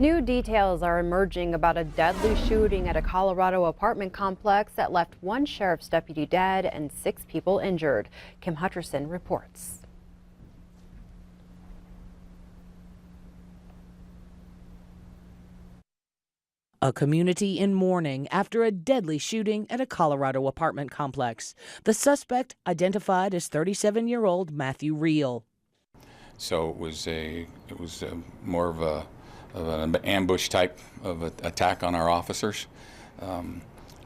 New details are emerging about a deadly shooting at a Colorado apartment complex that left one sheriff's deputy dead and 6 people injured. Kim Hutcherson reports. A community in mourning after a deadly shooting at a Colorado apartment complex. The suspect identified as 37-year-old Matthew Reel. So it was more of an ambush type of attack on our officers.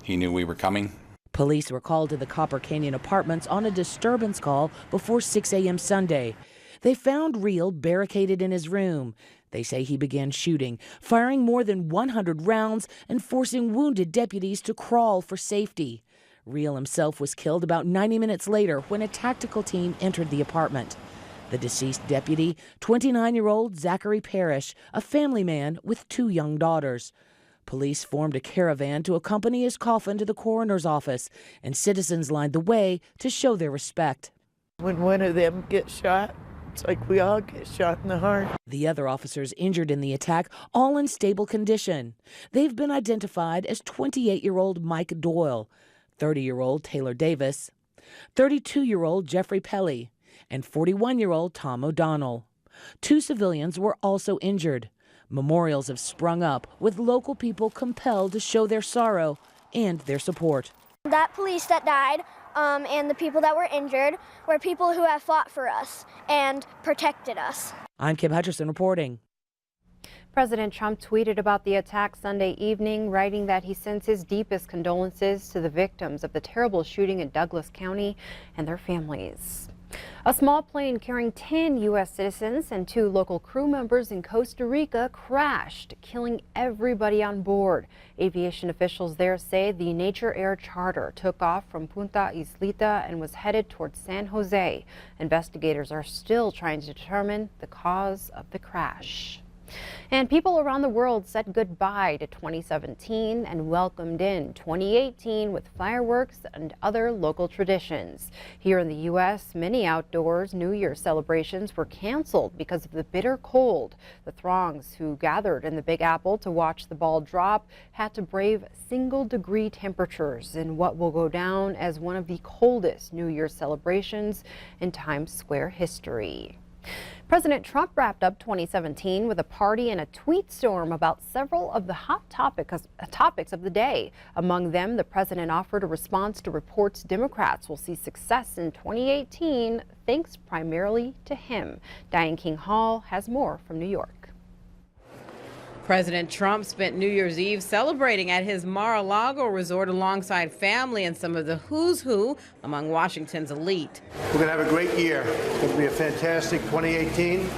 He knew we were coming. Police were called to the Copper Canyon Apartments on a disturbance call before 6 a.m. Sunday. They found Reel barricaded in his room. They say he began shooting, firing more than 100 rounds and forcing wounded deputies to crawl for safety. Reel himself was killed about 90 minutes later when a tactical team entered the apartment. The deceased deputy, 29-year-old Zachary Parrish, a family man with 2 young daughters. Police formed a caravan to accompany his coffin to the coroner's office, and citizens lined the way to show their respect. When one of them gets shot, it's like we all get shot in the heart. The other officers injured in the attack, all in stable condition. They've been identified as 28-year-old Mike Doyle, 30-year-old Taylor Davis, 32-year-old Jeffrey Pelly, and 41-year-old Tom O'Donnell. 2 civilians were also injured. Memorials have sprung up, with local people compelled to show their sorrow and their support. That police that died and the people that were injured were people who have fought for us and protected us. I'm Kim Hutcherson reporting. President Trump tweeted about the attack Sunday evening, writing that he sends his deepest condolences to the victims of the terrible shooting in Douglas County and their families. A small plane carrying 10 U.S. citizens and 2 local crew members in Costa Rica crashed, killing everybody on board. Aviation officials there say the Nature Air charter took off from Punta Islita and was headed towards San Jose. Investigators are still trying to determine the cause of the crash. And people around the world said goodbye to 2017 and welcomed in 2018 with fireworks and other local traditions. Here in the U.S., many outdoors New Year celebrations were canceled because of the bitter cold. The throngs who gathered in the Big Apple to watch the ball drop had to brave single-degree temperatures in what will go down as one of the coldest New Year celebrations in Times Square history. President Trump wrapped up 2017 with a party and a tweet storm about several of the hot topics of the day. Among them, the president offered a response to reports Democrats will see success in 2018 thanks primarily to him. Diane King Hall has more from New York. President Trump spent New Year's Eve celebrating at his Mar-a-Lago resort alongside family and some of the who's who among Washington's elite. We're going to have a great year. It's going to be a fantastic 2018.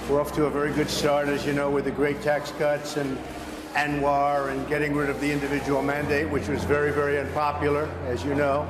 We're off to a very good start, as you know, with the great tax cuts and ANWR and getting rid of the individual mandate, which was very, very unpopular, as you know.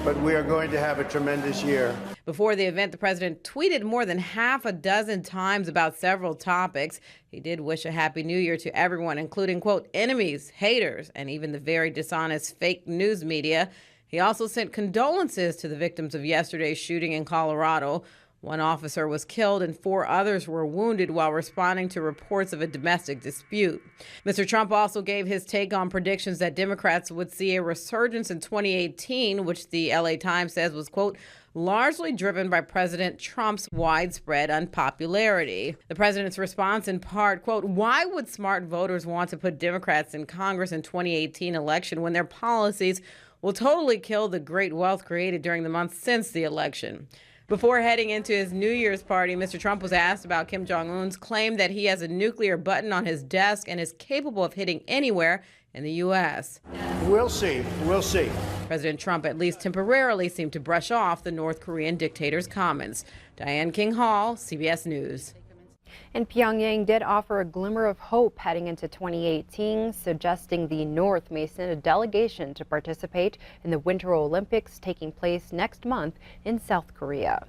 But we are going to have a tremendous year. Before the event, the president tweeted more than half a dozen times about several topics. He did wish a happy new year to everyone, including, quote, enemies, haters, and even the very dishonest fake news media. He also sent condolences to the victims of yesterday's shooting in Colorado. 1 officer was killed and 4 others were wounded while responding to reports of a domestic dispute. Mr. Trump also gave his take on predictions that Democrats would see a resurgence in 2018, which the LA Times says was, quote, largely driven by President Trump's widespread unpopularity. The president's response in part, quote, why would smart voters want to put Democrats in Congress in 2018 election when their policies will totally kill the great wealth created during the months since the election? Before heading into his New Year's party, Mr. Trump was asked about Kim Jong-un's claim that he has a nuclear button on his desk and is capable of hitting anywhere in the U.S. We'll see. We'll see. President Trump at least temporarily seemed to brush off the North Korean dictator's comments. Diane King Hall, CBS News. And Pyongyang did offer a glimmer of hope heading into 2018, suggesting the North may send a delegation to participate in the Winter Olympics taking place next month in South Korea.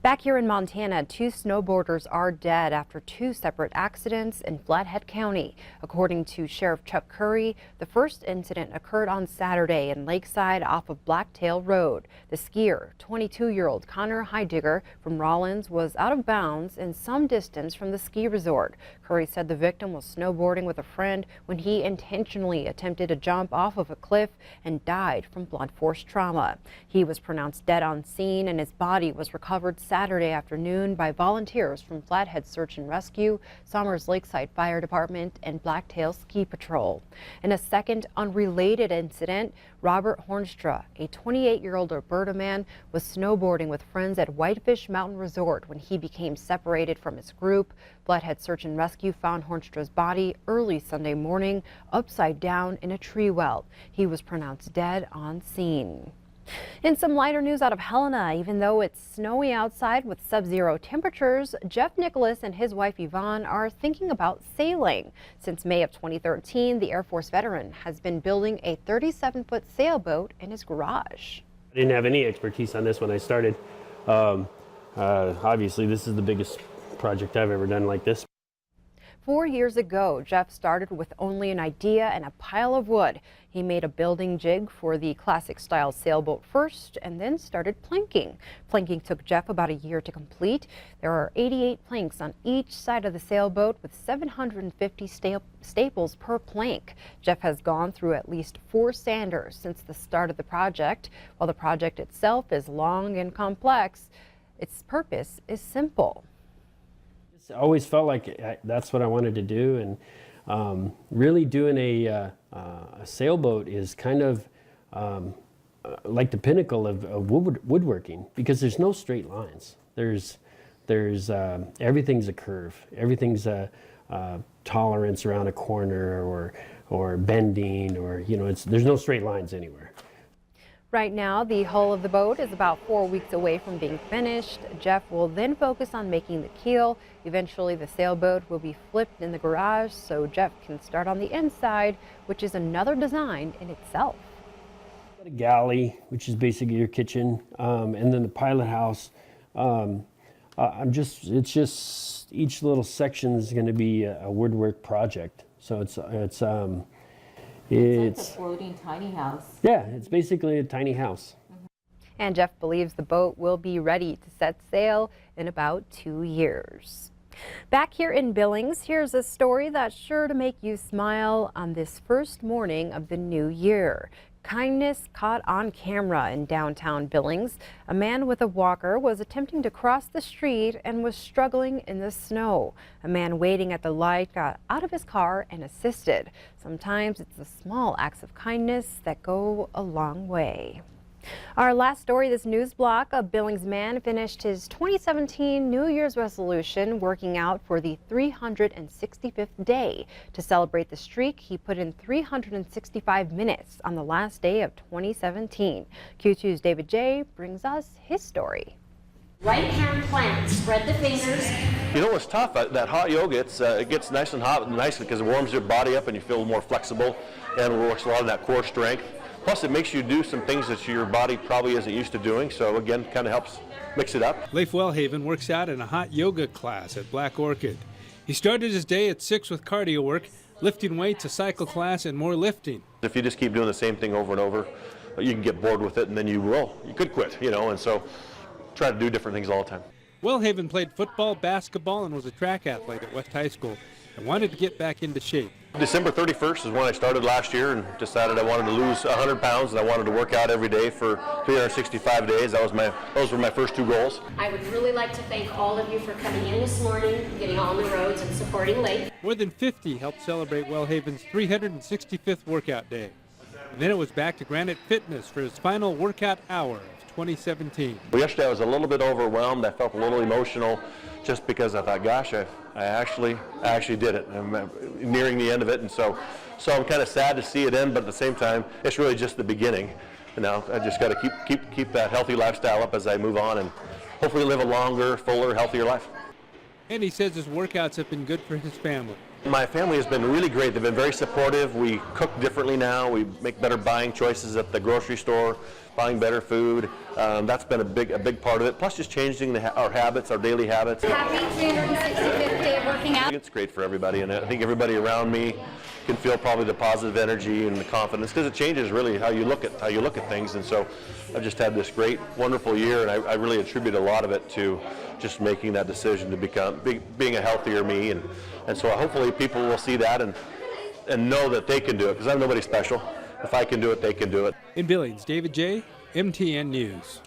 Back here in Montana, 2 snowboarders are dead after 2 separate accidents in Flathead County. According to Sheriff Chuck Curry, the first incident occurred on Saturday in Lakeside off of Blacktail Road. The skier, 22-year-old Connor Heidegger from Rollins, was out of bounds in some distance from the ski resort. Curry said the victim was snowboarding with a friend when he intentionally attempted to jump off of a cliff and died from blunt force trauma. He was pronounced dead on scene and his body was recovered Saturday afternoon by volunteers from Flathead Search and Rescue, Somers Lakeside Fire Department, and Blacktail Ski Patrol. In a second unrelated incident, Robert Hornstra, a 28-year-old Alberta man, was snowboarding with friends at Whitefish Mountain Resort when he became separated from his group. Flathead Search and Rescue found Hornstra's body early Sunday morning, upside down in a tree well. He was pronounced dead on scene. In some lighter news out of Helena, even though it's snowy outside with sub-zero temperatures, Jeff Nicholas and his wife Yvonne are thinking about sailing. Since May of 2013, the Air Force veteran has been building a 37-foot sailboat in his garage. I didn't have any expertise on this when I started. Obviously, this is the biggest project I've ever done like this. 4 years ago, Jeff started with only an idea and a pile of wood. He made a building jig for the classic style sailboat first and then started planking. Planking took Jeff about a year to complete. There are 88 planks on each side of the sailboat with 750 staples per plank. Jeff has gone through at least 4 sanders since the start of the project. While the project itself is long and complex, its purpose is simple. I always felt like that's what I wanted to do, and really doing a sailboat is kind of like the pinnacle of woodworking, because there's no straight lines. There's everything's a curve. Everything's a tolerance around a corner or bending, or there's no straight lines anywhere. Right now, the hull of the boat is about 4 weeks away from being finished. Jeff will then focus on making the keel. Eventually, the sailboat will be flipped in the garage so Jeff can start on the inside, which is another design in itself. Got a galley, which is basically your kitchen, and then the pilot house. It's just each little section is going to be a woodwork project. So it's like a floating tiny house. Yeah, it's basically a tiny house. And Jeff believes the boat will be ready to set sail in about 2 years. Back here in Billings, here's a story that's sure to make you smile on this first morning of the new year. Kindness caught on camera in downtown Billings. A man with a walker was attempting to cross the street and was struggling in the snow. A man waiting at the light got out of his car and assisted. Sometimes it's the small acts of kindness that go a long way. Our last story this news block, a Billings man finished his 2017 New Year's resolution working out for the 365th day. To celebrate the streak, he put in 365 minutes on the last day of 2017. Q2's David J. brings us his story. Right hand plant, spread the fingers. You know what's tough? That hot yoga, it gets nice and hot nicely because it warms your body up and you feel more flexible and works a lot on that core strength. Plus, it makes you do some things that your body probably isn't used to doing. So again, kind of helps mix it up. Leif Wellhaven works out in a hot yoga class at Black Orchid. He started his day at 6 with cardio work, lifting weights, a cycle class, and more lifting. If you just keep doing the same thing over and over, you can get bored with it, and then you could quit, and so try to do different things all the time. Wellhaven played football, basketball, and was a track athlete at West High School and wanted to get back into shape. December 31st is when I started last year and decided I wanted to lose 100 pounds and I wanted to work out every day for 365 days. Those were my first 2 goals. I would really like to thank all of you for coming in this morning, getting on the roads and supporting Leif. More than 50 helped celebrate Wellhaven's 365th workout day. And then it was back to Granite Fitness for his final workout hour of 2017. Well, yesterday I was a little bit overwhelmed. I felt a little emotional just because I thought, gosh, I actually did it. I'm nearing the end of it, and so I'm kind of sad to see it end, but at the same time, it's really just the beginning. And now I just got to keep that healthy lifestyle up as I move on and hopefully live a longer, fuller, healthier life. And he says his workouts have been good for his family. My family has been really great. They've been very supportive. We cook differently now. We make better buying choices at the grocery store, buying better food. That's been a big part of it. Plus just changing our habits, our daily habits. Happy 365th day of working out. It's great for everybody, and I think everybody around me can feel probably the positive energy and the confidence, because it changes really how you look at things. And so I've just had this great, wonderful year, and I really attribute a lot of it to just making that decision to become being a healthier me. And so hopefully people will see that and know that they can do it, because I'm nobody special. If I can do it, they can do it. In Billings, David J., MTN News.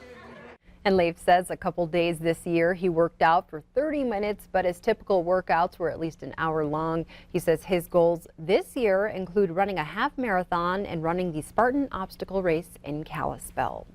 And Leif says a couple days this year he worked out for 30 minutes, but his typical workouts were at least an hour long. He says his goals this year include running a half marathon and running the Spartan obstacle race in Kalispell.